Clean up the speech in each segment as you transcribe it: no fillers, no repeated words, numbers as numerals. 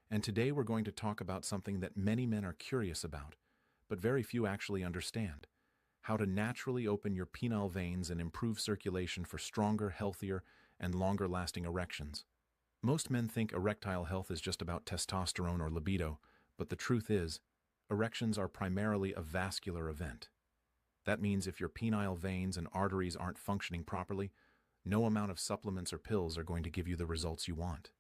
and today we're going to talk about something that many men are curious about, but very few actually understand: how to naturally open your penile veins and improve circulation for stronger, healthier, and longer-lasting erections. Most men think erectile health is just about testosterone or libido, but the truth is, erections are primarily a vascular event. That means if your penile veins and arteries aren't functioning properly, no amount of supplements or pills are going to give you the results you want.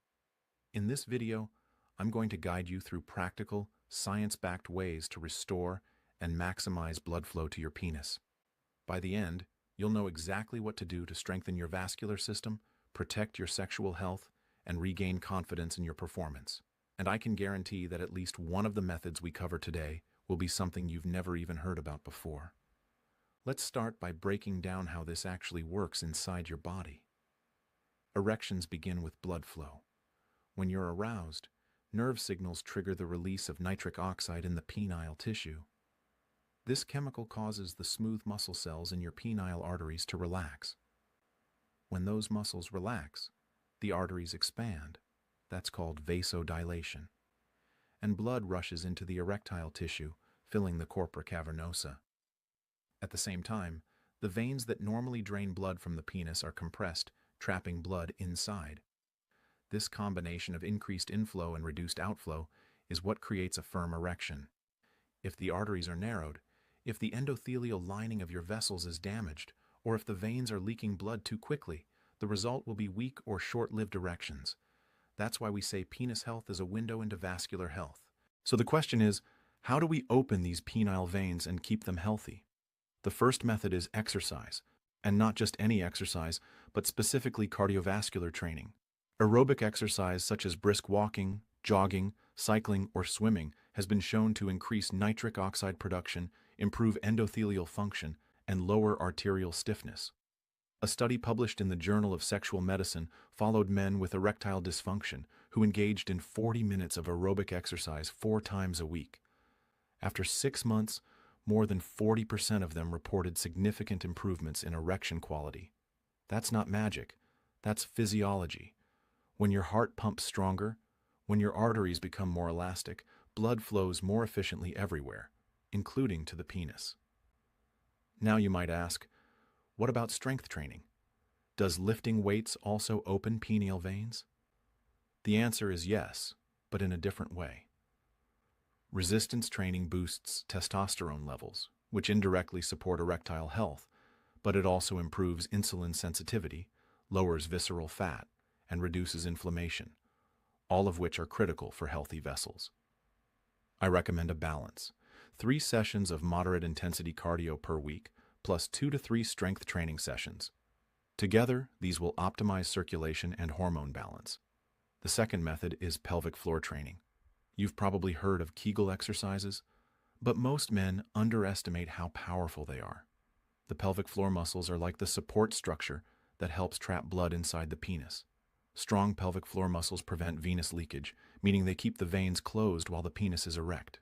In this video, I'm going to guide you through practical, science-backed ways to restore and maximize blood flow to your penis. By the end, you'll know exactly what to do to strengthen your vascular system, protect your sexual health, and regain confidence in your performance. And I can guarantee that at least one of the methods we cover today will be something you've never even heard about before. Let's start by breaking down how this actually works inside your body. Erections begin with blood flow. When you're aroused, nerve signals trigger the release of nitric oxide in the penile tissue. This chemical causes the smooth muscle cells in your penile arteries to relax. When those muscles relax, the arteries expand. That's called vasodilation. And blood rushes into the erectile tissue, filling the corpora cavernosa. At the same time, the veins that normally drain blood from the penis are compressed, trapping blood inside. This combination of increased inflow and reduced outflow is what creates a firm erection. If the arteries are narrowed, if the endothelial lining of your vessels is damaged, or if the veins are leaking blood too quickly, the result will be weak or short-lived erections. That's why we say penis health is a window into vascular health. So the question is, how do we open these penile veins and keep them healthy? The first method is exercise, and not just any exercise, but specifically cardiovascular training. Aerobic exercise such as brisk walking, jogging, cycling, or swimming has been shown to increase nitric oxide production, improve endothelial function, and lower arterial stiffness. A study published in the Journal of Sexual Medicine followed men with erectile dysfunction who engaged in 40 minutes of aerobic exercise 4 times a week. After 6 months, more than 40% of them reported significant improvements in erection quality. That's not magic, that's physiology. When your heart pumps stronger, when your arteries become more elastic, blood flows more efficiently everywhere, including to the penis. Now you might ask, what about strength training? Does lifting weights also open penile veins? The answer is yes, but in a different way. Resistance training boosts testosterone levels, which indirectly support erectile health, but it also improves insulin sensitivity, lowers visceral fat, and reduces inflammation, all of which are critical for healthy vessels. I recommend a balance: 3 sessions of moderate intensity cardio per week, plus 2 to 3 strength training sessions. Together, these will optimize circulation and hormone balance. The second method is pelvic floor training. You've probably heard of Kegel exercises, but most men underestimate how powerful they are. The pelvic floor muscles are like the support structure that helps trap blood inside the penis. Strong pelvic floor muscles prevent venous leakage, meaning they keep the veins closed while the penis is erect.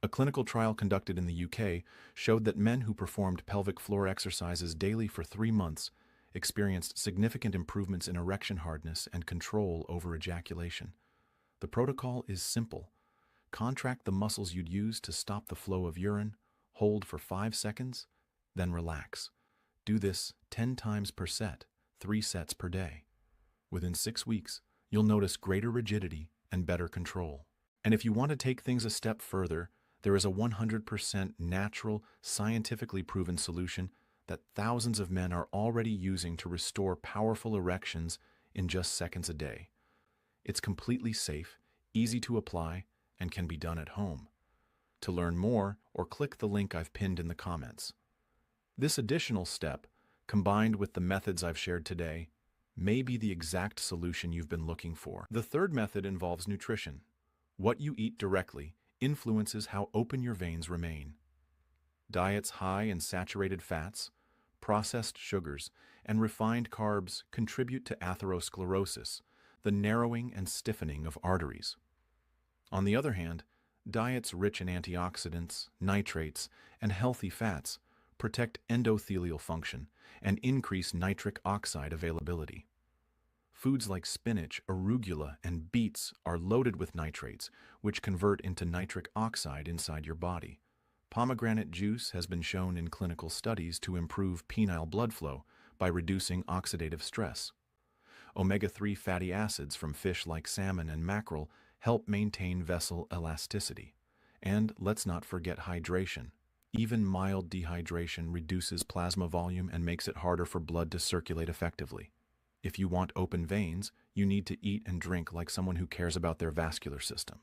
A clinical trial conducted in the UK showed that men who performed pelvic floor exercises daily for 3 months experienced significant improvements in erection hardness and control over ejaculation. The protocol is simple. Contract the muscles you'd use to stop the flow of urine, hold for 5 seconds, then relax. Do this 10 times per set, 3 sets per day. Within 6 weeks, you'll notice greater rigidity and better control. And if you want to take things a step further, there is a 100% natural, scientifically proven solution that thousands of men are already using to restore powerful erections in just seconds a day. It's completely safe, easy to apply, and can be done at home. To learn more, or click the link I've pinned in the comments. This additional step, combined with the methods I've shared today, may be the exact solution you've been looking for. The third method involves nutrition. What you eat directly influences how open your veins remain. Diets high in saturated fats, processed sugars, and refined carbs contribute to atherosclerosis, the narrowing and stiffening of arteries. On the other hand, diets rich in antioxidants, nitrates, and healthy fats protect endothelial function and increase nitric oxide availability. Foods like spinach, arugula, and beets are loaded with nitrates, which convert into nitric oxide inside your body. Pomegranate juice has been shown in clinical studies to improve penile blood flow by reducing oxidative stress. Omega-3 fatty acids from fish like salmon and mackerel help maintain vessel elasticity. And let's not forget hydration. Even mild dehydration reduces plasma volume and makes it harder for blood to circulate effectively. If you want open veins, you need to eat and drink like someone who cares about their vascular system.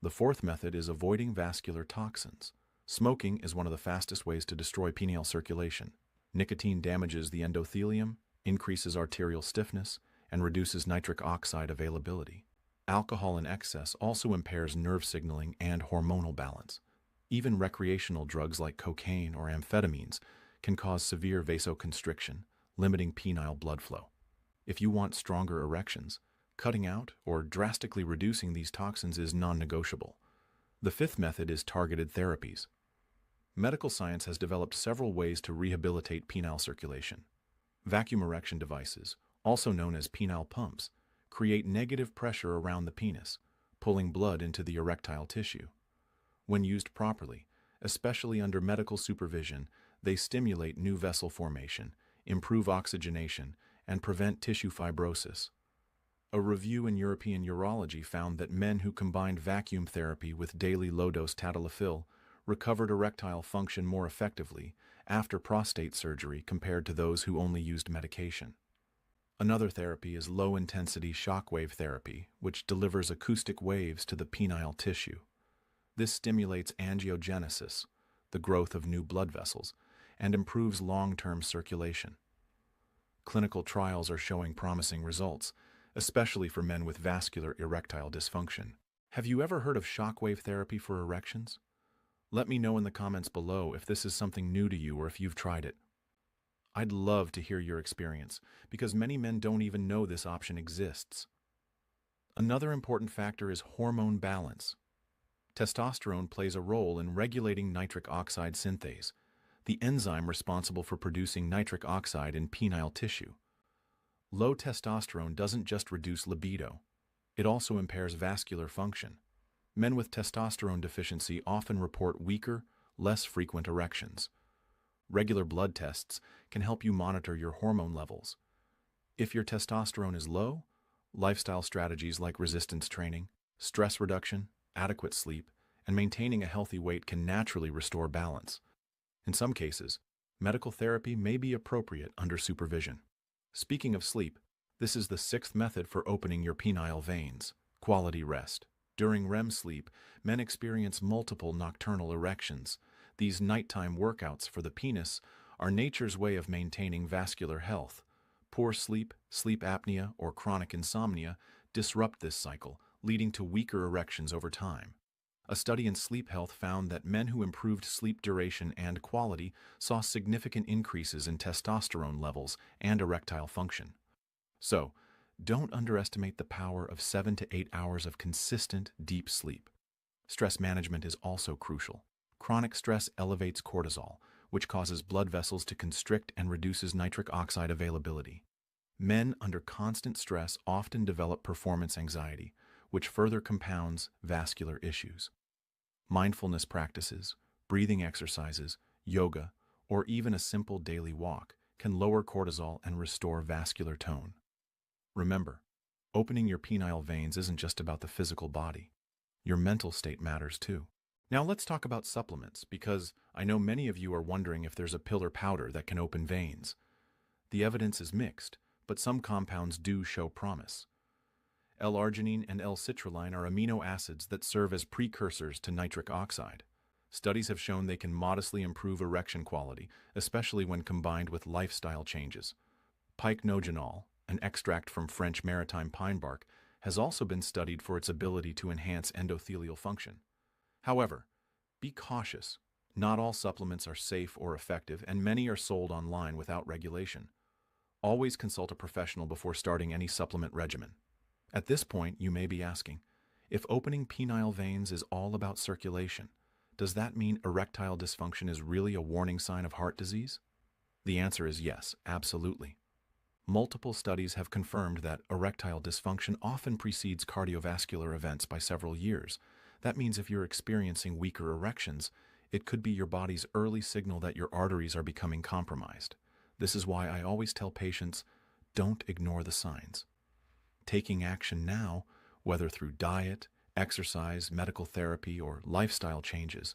The fourth method is avoiding vascular toxins. Smoking is one of the fastest ways to destroy penile circulation. Nicotine damages the endothelium, increases arterial stiffness, and reduces nitric oxide availability. Alcohol in excess also impairs nerve signaling and hormonal balance. Even recreational drugs like cocaine or amphetamines can cause severe vasoconstriction, limiting penile blood flow. If you want stronger erections, cutting out or drastically reducing these toxins is non-negotiable. The fifth method is targeted therapies. Medical science has developed several ways to rehabilitate penile circulation. Vacuum erection devices, also known as penile pumps, create negative pressure around the penis, pulling blood into the erectile tissue. When used properly, especially under medical supervision, they stimulate new vessel formation, improve oxygenation, and prevent tissue fibrosis. A review in European Urology found that men who combined vacuum therapy with daily low-dose tadalafil recovered erectile function more effectively after prostate surgery compared to those who only used medication. Another therapy is low-intensity shockwave therapy, which delivers acoustic waves to the penile tissue. This stimulates angiogenesis, the growth of new blood vessels, and improves long-term circulation. Clinical trials are showing promising results, especially for men with vascular erectile dysfunction. Have you ever heard of shockwave therapy for erections? Let me know in the comments below if this is something new to you or if you've tried it. I'd love to hear your experience, because many men don't even know this option exists. Another important factor is hormone balance. Testosterone plays a role in regulating nitric oxide synthase, the enzyme responsible for producing nitric oxide in penile tissue. Low testosterone doesn't just reduce libido, it also impairs vascular function. Men with testosterone deficiency often report weaker, less frequent erections. Regular blood tests can help you monitor your hormone levels. If your testosterone is low, lifestyle strategies like resistance training, stress reduction, adequate sleep, and maintaining a healthy weight can naturally restore balance. In some cases, medical therapy may be appropriate under supervision. Speaking of sleep, this is the sixth method for opening your penile veins: quality rest. During REM sleep, men experience multiple nocturnal erections. These nighttime workouts for the penis are nature's way of maintaining vascular health. Poor sleep, sleep apnea, or chronic insomnia disrupt this cycle, leading to weaker erections over time. A study in sleep health found that men who improved sleep duration and quality saw significant increases in testosterone levels and erectile function. So, don't underestimate the power of 7 to 8 hours of consistent, deep sleep. Stress management is also crucial. Chronic stress elevates cortisol, which causes blood vessels to constrict and reduces nitric oxide availability. Men under constant stress often develop performance anxiety, which further compounds vascular issues. Mindfulness practices, breathing exercises, yoga, or even a simple daily walk can lower cortisol and restore vascular tone. Remember, opening your penile veins isn't just about the physical body. Your mental state matters too. Now let's talk about supplements, because I know many of you are wondering if there's a pill or powder that can open veins. The evidence is mixed, but some compounds do show promise. L-arginine and L-citrulline are amino acids that serve as precursors to nitric oxide. Studies have shown they can modestly improve erection quality, especially when combined with lifestyle changes. Pycnogenol, an extract from French maritime pine bark, has also been studied for its ability to enhance endothelial function. However, be cautious. Not all supplements are safe or effective, and many are sold online without regulation. Always consult a professional before starting any supplement regimen. At this point, you may be asking, if opening penile veins is all about circulation, does that mean erectile dysfunction is really a warning sign of heart disease? The answer is yes, absolutely. Multiple studies have confirmed that erectile dysfunction often precedes cardiovascular events by several years. That means if you're experiencing weaker erections, it could be your body's early signal that your arteries are becoming compromised. This is why I always tell patients, don't ignore the signs. Taking action now, whether through diet, exercise, medical therapy, or lifestyle changes,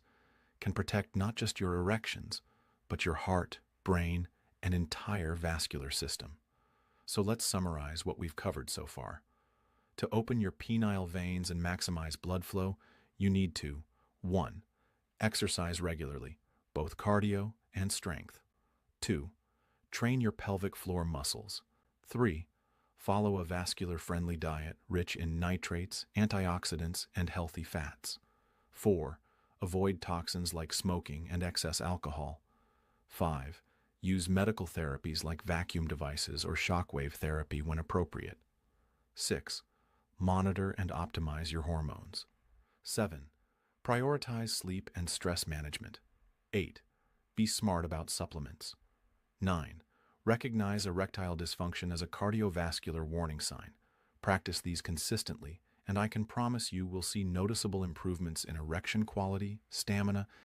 can protect not just your erections, but your heart, brain, and entire vascular system. So let's summarize what we've covered so far. To open your penile veins and maximize blood flow, you need to 1. Exercise regularly, both cardio and strength. 2. Train your pelvic floor muscles. 3. Follow a vascular-friendly diet rich in nitrates, antioxidants, and healthy fats. 4. Avoid toxins like smoking and excess alcohol. 5. Use medical therapies like vacuum devices or shockwave therapy when appropriate. 6. Monitor and optimize your hormones. 7. Prioritize sleep and stress management. 8. Be smart about supplements. 9. Recognize erectile dysfunction as a cardiovascular warning sign. Practice these consistently, and I can promise you will see noticeable improvements in erection quality, stamina,